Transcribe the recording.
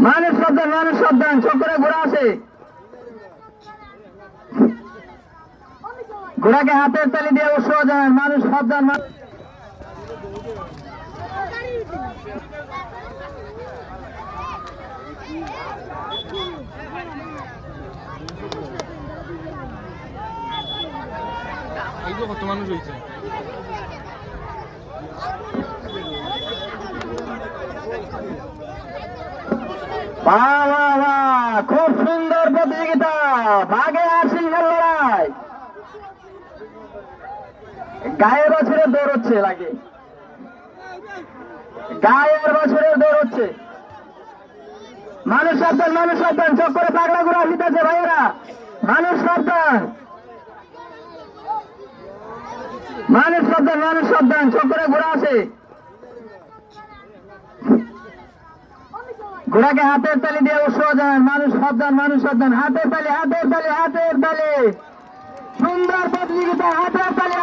মানুষ সাবধান চক্করে ঘোড়া আছে। ঘোড়াকে হাতের তালি দিয়ে উৎসাহ জানান। মানুষ সাবধান। কত মানুষ হয়েছে? খুব সুন্দর প্রতিযোগিতা। বাঘে আর সিংহের লড়াই। গায়ের বছরের দৌড় হচ্ছে। লাগে গায়ের বছরের দৌড় হচ্ছে। মানুষ সাবধান চক্করে পাগলা ঘোড়া আসিতেছে ভাইয়েরা। মানুষ সাবধান চক্করে ঘোড়া আছে। ঘোড়াকে হাতের তালি দিয়ে উৎসাহ জানান। মানুষ সাবধান। হাতের তালি। সুন্দর প্রতিযোগিতা। হাতের তালি।